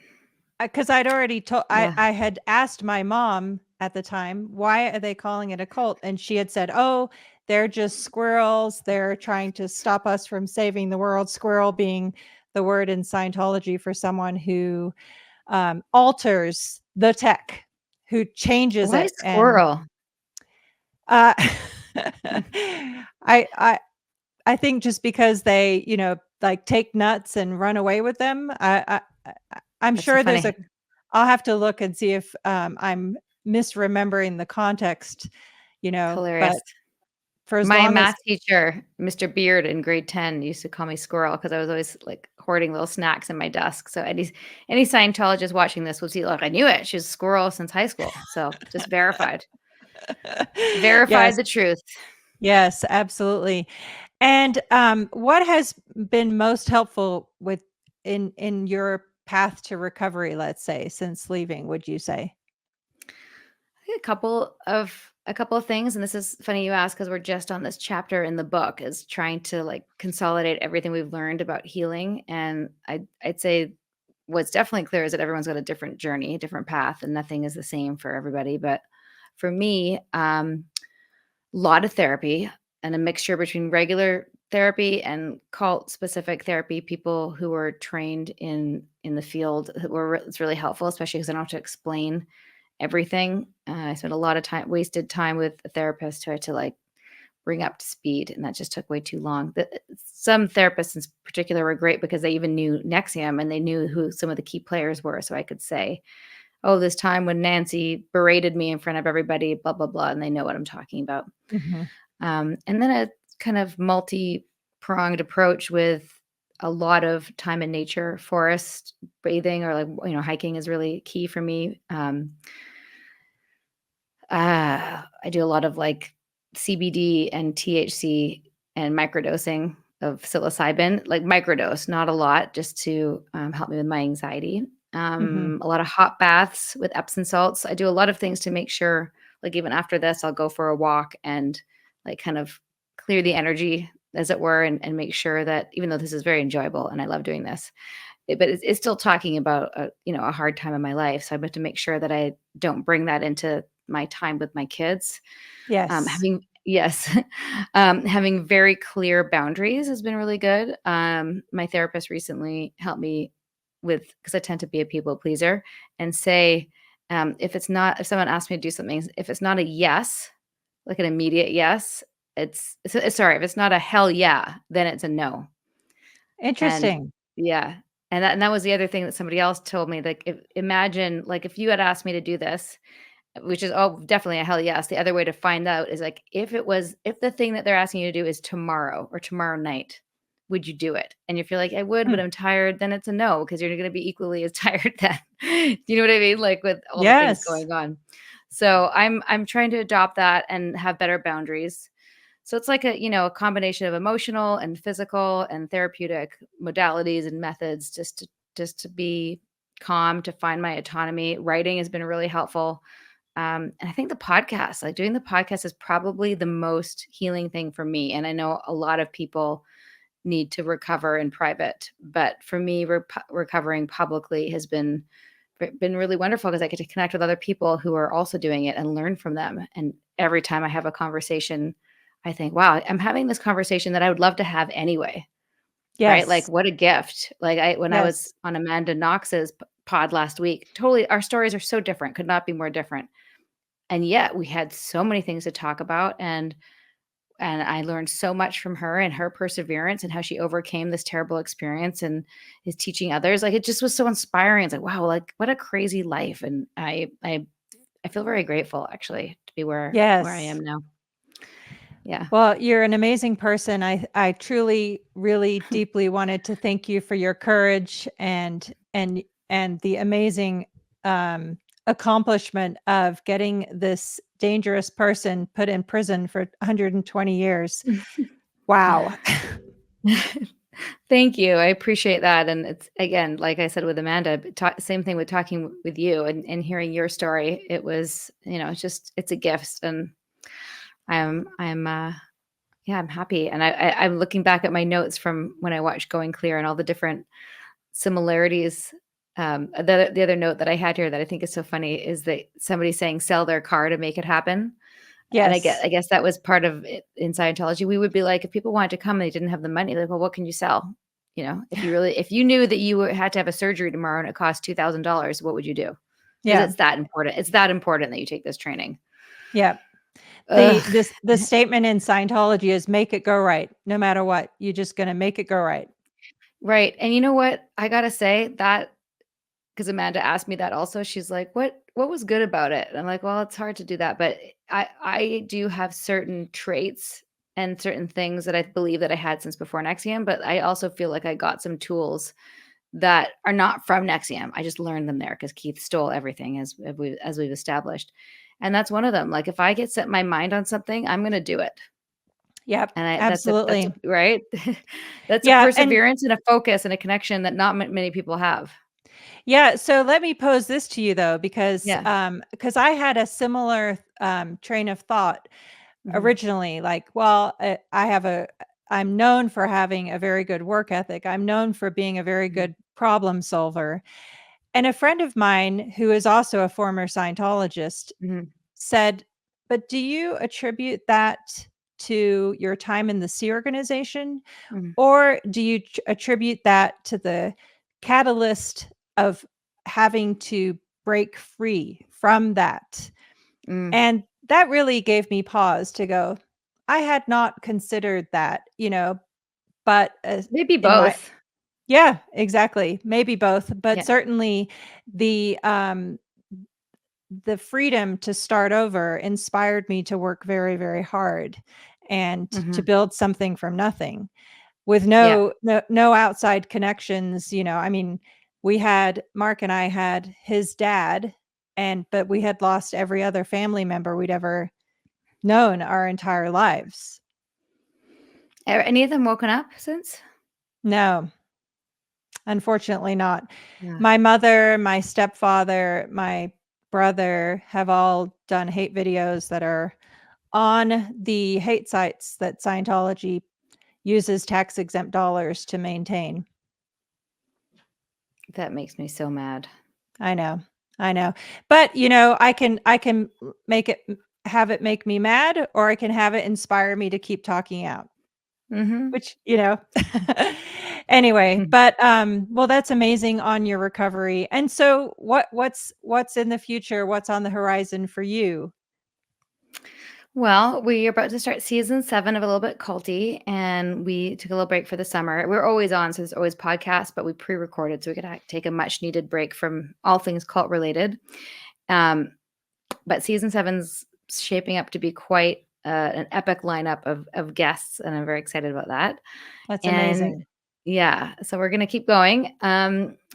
Because I'd already told Yeah. I had asked my mom at the time, why are they calling it a cult? And she had said, oh, they're just squirrels. They're trying to stop us from saving the world. Squirrel being the word in Scientology for someone who alters the tech, who changes Why it. And squirrel? uh, I I think just because they, like take nuts and run away with them. I'm That's so sure there's funny. a. I'll have to look and see if I'm misremembering the context, Hilarious. but for as My long as math teacher, Mr. Beard in grade 10, used to call me squirrel because I was always, like, hoarding little snacks in my desk. So any Scientologist watching this will see, like, I knew it. She was a squirrel since high school. So just verified. Verified yes, the truth. yes, absolutely. And what has been most helpful with in your path to recovery, let's say, since leaving, would you say? I think a couple of things, and this is funny you ask because we're just on this chapter in the book, is trying to like consolidate everything we've learned about healing. And I'd say what's definitely clear is that everyone's got a different journey, a different path, and nothing is the same for everybody. But for me, lot of therapy, and a mixture between regular therapy and cult specific therapy. People who were trained in the field it's really helpful, especially because I don't have to explain everything. I spent a lot of wasted time with a therapist who I had to like bring up to speed, and that just took way too long. Some therapists in particular were great because they even knew Nexium and they knew who some of the key players were. So I could say, oh, this time when Nancy berated me in front of everybody, blah, blah, blah, and they know what I'm talking about. Mhm. And then a kind of multi-pronged approach with a lot of time in nature, forest bathing, or like, hiking is really key for me. I do a lot of like CBD and THC and microdosing of psilocybin, like microdose, not a lot, just to help me with my anxiety. Mhm. A lot of hot baths with Epsom salts. I do a lot of things to make sure, like, even after this, I'll go for a walk and like kind of clear the energy, as it were, and make sure that, even though this is very enjoyable and I love doing this, but it's still talking about a hard time in my life. So I have to make sure that I don't bring that into my time with my kids. Yes. Having Yes, having very clear boundaries has been really good. My therapist recently helped me with, because I tend to be a people pleaser, and say, if someone asks me to do something, if it's not a yes, like an immediate yes, sorry, if it's not a hell yeah, then it's a no. And Interesting. yeah, and that was the other thing that somebody else told me, like, imagine, like, if you had asked me to do this, which is, oh, definitely a hell yes. The other way to find out is, like, if the thing that they're asking you to do is tomorrow or tomorrow night, would you do it? And if you're like, "I would, Hmm. but I'm tired," then it's a no, because you're gonna be equally as tired then. You know what I mean? Like, with all the things Yes. going on. So, I'm trying to adopt that and have better boundaries. So it's like a combination of emotional and physical and therapeutic modalities and methods, just to be calm, to find my autonomy. Writing has been really helpful. And I think the podcast, like doing the podcast, is probably the most healing thing for me. And I know a lot of people need to recover in private, but for me, recovering publicly has been really wonderful, because I get to connect with other people who are also doing it and learn from them. And every time I have a conversation, I think, wow, I'm having this conversation that I would love to have anyway. Right? Like, Yes. what a gift. Like, when I was Yes. on Amanda Knox's pod last week, totally, our stories are so different, could not be more different. And yet we had so many things to talk about, and I learned so much from her and her perseverance and how she overcame this terrible experience and is teaching others. Like, it just was so inspiring. It's like, wow, like, what a crazy life. And I feel very grateful, actually, to be where I Yes. am now. Yeah. Well, you're an amazing person. I truly, really deeply wanted to thank you for your courage and the amazing accomplishment of getting this dangerous person put in prison for 120 years. Wow. Thank you. I appreciate that. And it's, again, like I said with Amanda, same thing with talking with you and hearing your story. It was, it's a gift. And I'm yeah, I'm happy. And I'm looking back at my notes from when I watched Going Clear and all the different similarities. The other note that I had here that I think is so funny is that somebody saying sell their car to make it happen. And Yes. I guess that was part of it in Scientology. We would be like, if people wanted to come and they didn't have the money, like, well, what can you sell? If you knew that you had to have a surgery tomorrow and it cost $2,000, what would you do? Because Yeah. it's that important. It's that important that you take this training. Yeah. Ugh. The statement in Scientology is make it go right. No matter what, you're just going to make it go right. Right. And you know what? I gotta say that, because Amanda asked me that also. She's like, "What was good about it?" And I'm like, "Well, it's hard to do that, but I do have certain traits and certain things that I believe that I had since before NXIVM, but I also feel like I got some tools that are not from NXIVM. I just learned them there because Keith stole everything, as we've established, and that's one of them. Like, if I get set my mind on something, I'm gonna do it, Yep. and that's a Absolutely. right. That's a Yeah. And perseverance and a focus and a connection that not many people have. yeah, so let me pose this to you though, Yeah. because I had a similar train of thought Mhm. originally. Like, well, I'm known for having a very good work ethic. I'm known for being a very Mhm. good problem solver. And a friend of mine who is also a former Scientologist Mhm. said, "But do you attribute that to your time in the Sea organization, Mhm. or do you attribute that to the catalyst of having to break free from that?" Mm. And that really gave me pause to go, I had not considered that, but Maybe in my both. yeah, exactly. Maybe both, but Yeah. certainly the um the freedom to start over inspired me to work very, very hard and to Mhm. build something from nothing. with Yeah. no outside connections. I mean, Mark and I had his dad, but we had lost every other family member we'd ever known our entire lives. Are any of them woken up since? No, unfortunately not. Yeah. My mother, my stepfather, my brother have all done hate videos that are on the hate sites that Scientology uses tax-exempt dollars to maintain. That makes me so mad. I know. But, I can have it make me mad, or I can have it inspire me to keep talking out. Which, anyway, but, well, that's amazing on your recovery. And so what's in the future? What's on the horizon for you? Well, we are about to start season 7 of A Little Bit Culty, and we took a little break for the summer. We're always on, so there's always podcasts, but we pre-recorded so we could take a much-needed break from all things cult related. But season 7's shaping up to be quite an epic lineup of guests, and I'm very excited about that. That's And amazing. yeah, so we're gonna keep going.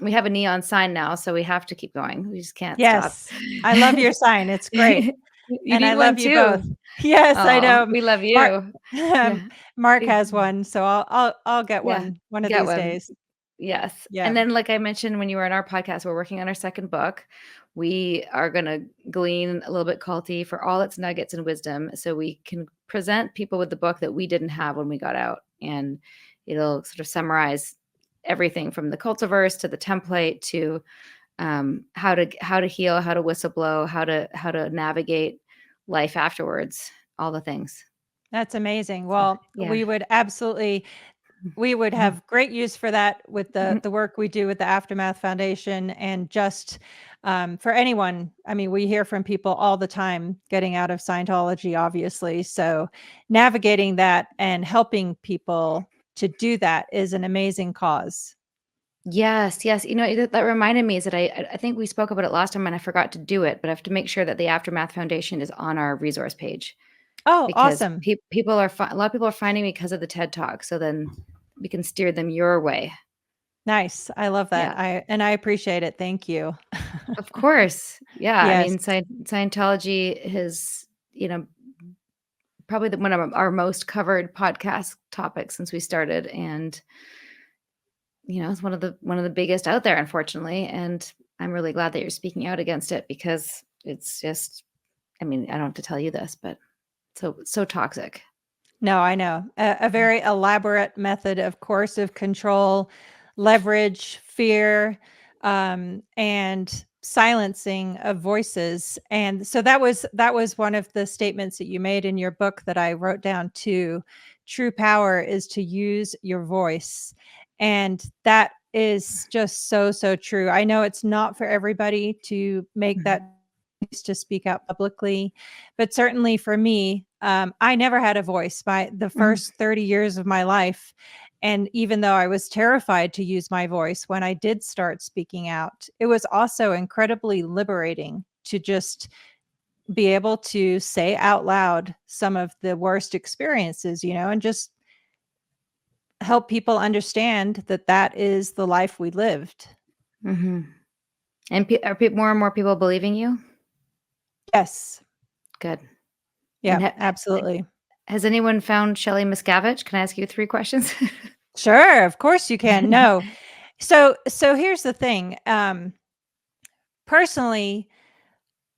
We have a neon sign now, so we have to keep going. We just can't stop. Yes. I love your sign. It's great. You And I need one love you both. too. Yes, I Oh, know. we love Mark you. Yeah. Mark Yeah. has one, so I'll get Yeah. one of Get these one. days. Yes. Yeah. And then, like I mentioned when you were in our podcast, we're working on our second book. We are gonna glean a little bit culty for all its nuggets and wisdom so we can present people with the book that we didn't have when we got out. And it'll sort of summarize everything from the cultiverse to the template to how to heal, how to whistleblow, how to navigate life afterwards, all the things. That's amazing. So, Well, yeah. we would have great use for that with the work we do with the Aftermath Foundation, and just for anyone. I mean, we hear from people all the time getting out of Scientology, obviously. So navigating that and helping people to do that is an amazing cause. Yes, yes. That reminded me is that I think we spoke about it last time and I forgot to do it, but I have to make sure that the Aftermath Foundation is on our resource page Oh, because awesome. people are a lot of people are finding me because of the TED Talk. So then we can steer them your way. Nice. I love that. Yeah, I appreciate it. Thank you. of course. Yeah, I Yes. mean, Scientology has, probably one of our most covered podcast topics since we started, and it's one of the biggest out there, unfortunately. And I'm really glad that you're speaking out against it because it's just, I mean, I don't have to tell you this, but so toxic. No, I know. A very elaborate method of coercive control, leverage, fear, and silencing of voices. And so that was one of the statements that you made in your book that I wrote down too. True power is to use your voice. And that is just so true. I know it's not for everybody to make that choice to speak out publicly, but certainly for me, I never had a voice by the Mhm. first 30 years of my life. And even though I was terrified to use my voice, when I did start speaking out, it was also incredibly liberating to just be able to say out loud some of the worst experiences, and just help people understand that that is the life we lived. Mhm. And are more and more people believing you? Yes. Good. And Yeah, absolutely. has anyone found Shelley Miscavige? Can I ask you 3 questions? Sure, of course you can. No. So here's the thing. Personally,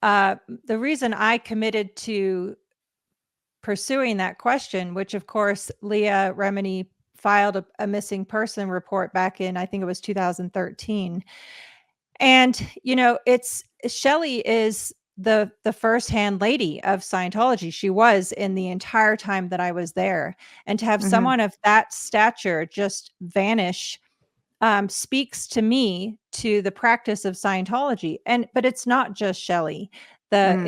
the reason I committed to pursuing that question, which of course Leah Remini filed a missing person report back in, I think it was 2013. And it's Shelley is the firsthand lady of Scientology. She was in the entire time that I was there. And to have Mhm. someone of that stature just vanish speaks to me to the practice of Scientology. But it's not just Shelley. Mm.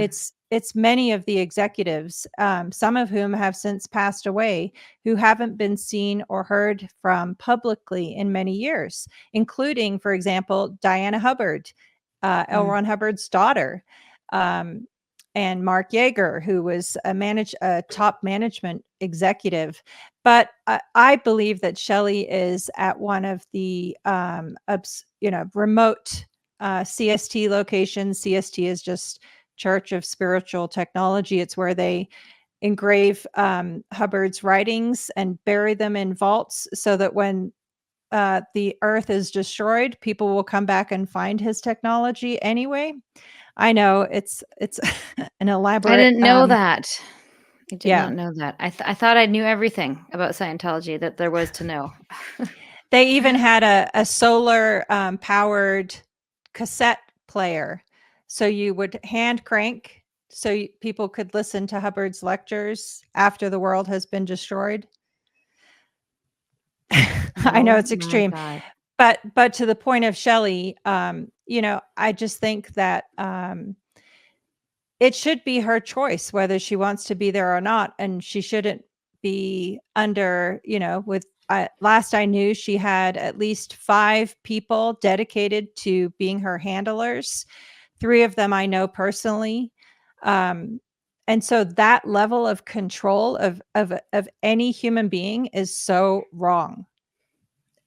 It's many of the executives, some of whom have since passed away, who haven't been seen or heard from publicly in many years, including, for example, Diana Hubbard, L. Mm. Ron Hubbard's daughter. Um, and Mark Yeager, who was a top management executive. But I believe that Shelley is at one of the remote CST locations. CST is just Church of Spiritual Technology. It's where they engrave Hubbard's writings and bury them in vaults so that when the earth is destroyed, people will come back and find his technology anyway. I know it's an elaborate. I didn't know that. I did Yeah. not know that. I thought I knew everything about Scientology that there was to know. They even had a solar powered cassette player. So you would hand crank so people could listen to Hubbard's lectures after the world has been destroyed. I know it's extreme. God. But to the point of Shelley, I just think that it should be her choice whether she wants to be there or not, and she shouldn't be under, with last I knew, she had at least 5 people dedicated to being her handlers. 3 of them I know personally. And so that level of control of any human being is so wrong.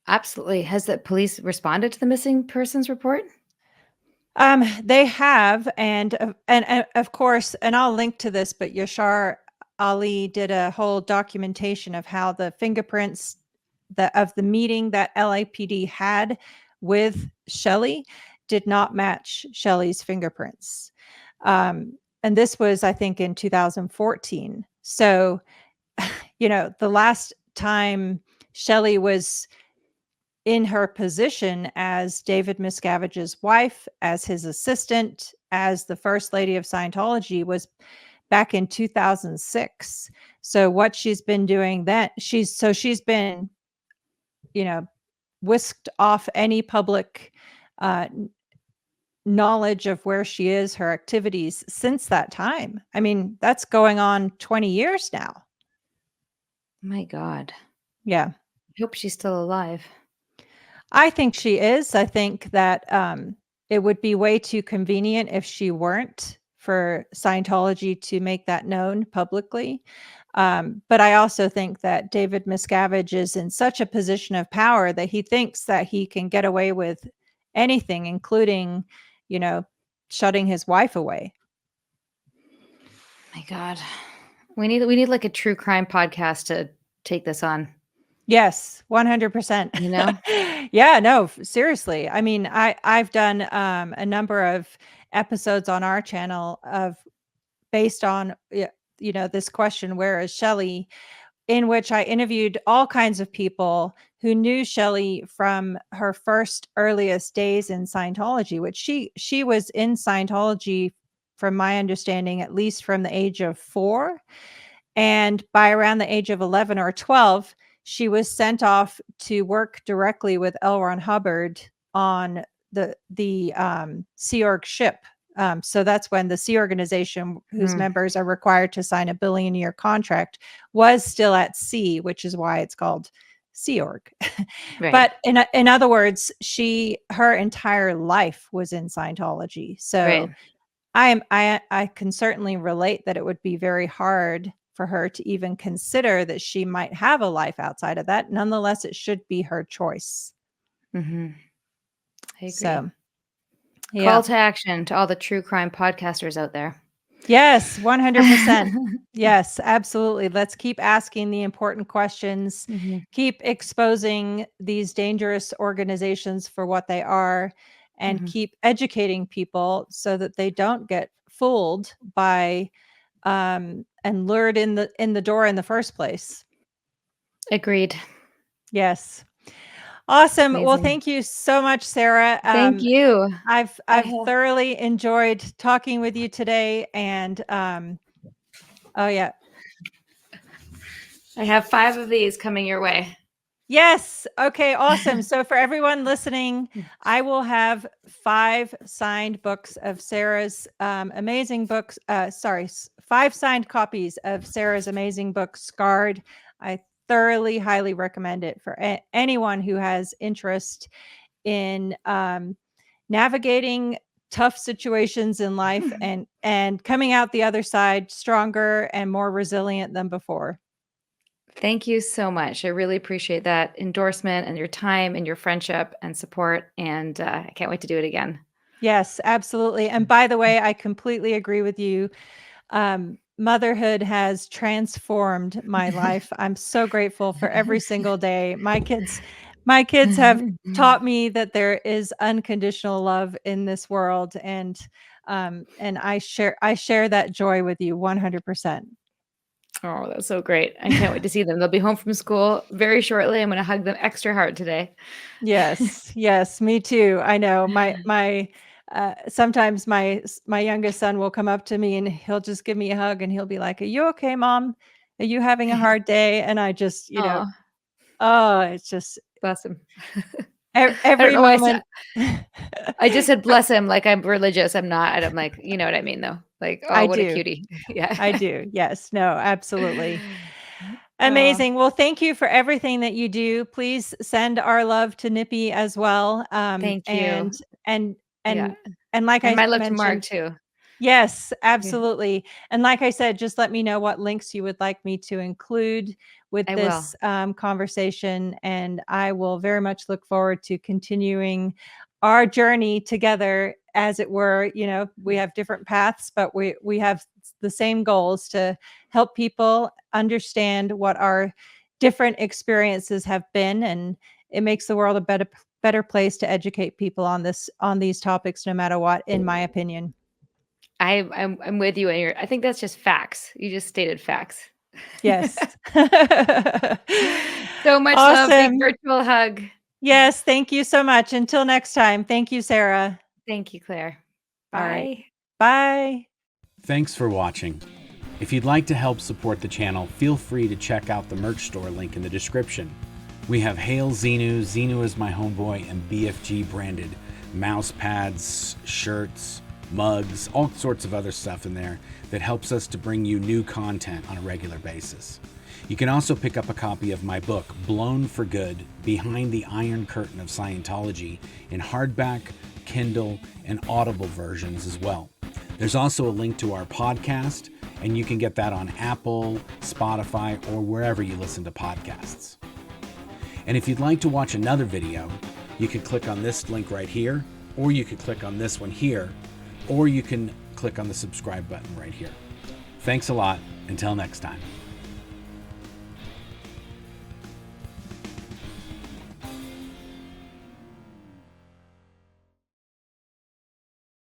Absolutely. Has the police responded to the missing persons report? They have, and of course, and I'll link to this, but Yashar Ali did a whole documentation of how the fingerprints of the meeting that LAPD had with Shelley did not match Shelley's fingerprints. And this was, I think, in 2014. So, the last time Shelley was in her position as David Miscavige's wife, as his assistant, as the first lady of Scientology was back in 2006. So what she's been doing then, she's been, whisked off any public knowledge of where she is, her activities since that time. I mean, that's going on 20 years now. My God. Yeah. I hope she's still alive. I think she is. I think that it would be way too convenient if she weren't, for Scientology to make that known publicly. But I also think that David Miscavige is in such a position of power that he thinks that he can get away with anything, including, shutting his wife away. My God. We need like a true crime podcast to take this on. Yes, 100%. Yeah, no, seriously. I mean, I've done a number of episodes on our channel based on this question, where is Shelley, in which I interviewed all kinds of people who knew Shelley from her first earliest days in Scientology, which she was in Scientology, from my understanding, at least from the age of 4. And by around the age of 11 or 12, she was sent off to work directly with L. Ron Hubbard on the Sea Org ship. So that's when the Sea Organization, whose members are required to sign a $1 billion contract, was still at sea, which is why it's called Sea Org. Right. But in other words, her entire life was in Scientology. So right. I can certainly relate that it would be very hard for her to even consider that she might have a life outside of that. Nonetheless, it should be her choice. Mm-hmm. I agree. So, yeah. Call to action to all the true crime podcasters out there. Yes, 100%. Yes, absolutely. Let's keep asking the important questions. Mm-hmm. Keep exposing these dangerous organizations for what they are, and keep educating people so that they don't get fooled by and lured in the door in the first place. Agreed. Yes. Awesome. Amazing. Well, thank you so much, Sarah. Thank you. I've thoroughly enjoyed talking with you today. And oh yeah, I have 5 of these coming your way. Yes. Okay. Awesome. So for everyone listening, I will have 5 signed books of Sarah's amazing books. 5 signed copies of Sarah's amazing book, Scarred. I thoroughly, highly recommend it for anyone who has interest in navigating tough situations in life and coming out the other side stronger and more resilient than before. Thank you so much. I really appreciate that endorsement and your time and your friendship and support. And I can't wait to do it again. Yes, absolutely. And by the way, I completely agree with you. Motherhood has transformed my life. I'm so grateful for every single day. My kids have taught me that there is unconditional love in this world, and I share that joy with you 100%. Oh, that's so great. I can't wait to see them. They'll be home from school very shortly. I'm going to hug them extra hard today. Yes, yes, me too. I know sometimes my youngest son will come up to me and he'll just give me a hug and he'll be like, "Are you okay, mom? Are you having a hard day?" And I just, Oh, oh, it's just bless him. I don't every know why moment. I just said bless him like I'm religious. I'm not. And I'm like, you know what I mean, though? Like, oh, I what a do. cutie. Yeah. I do. Yes. No, absolutely. Oh, Amazing. Well, thank you for everything that you do. Please send our love to Nippy as well. thank And you. and Yeah. and and like And I my love to Mark, mentioned, too. yes, Yeah, absolutely. And like I said, just let me know what links you would like me to include with I will. this conversation. And I will very much look forward to continuing our journey together, as it were. We have different paths, but we have the same goals to help people understand what our different experiences have been. And it makes the world a better place to educate people on these topics, no matter what, in my opinion. I'm with you, and I think that's just facts. You just stated facts. Yes. So much love. Big Awesome. virtual hug. Yes, thank you so much. Until next time. Thank you, Sarah. Thank you, Claire. All right. Bye. Bye. Thanks for watching. If you'd like to help support the channel, feel free to check out the merch store link in the description. We have Hail Xenu, Xenu is my homeboy, and BFG branded mouse pads, shirts, mugs, all sorts of other stuff in there that helps us to bring you new content on a regular basis. You can also pick up a copy of my book, Blown for Good, Behind the Iron Curtain of Scientology, in hardback, Kindle, and Audible versions as well. There's also a link to our podcast, and you can get that on Apple, Spotify, or wherever you listen to podcasts. And if you'd like to watch another video, you could click on this link right here, or you could click on this one here, or you can click on the subscribe button right here. Thanks a lot. Until next time.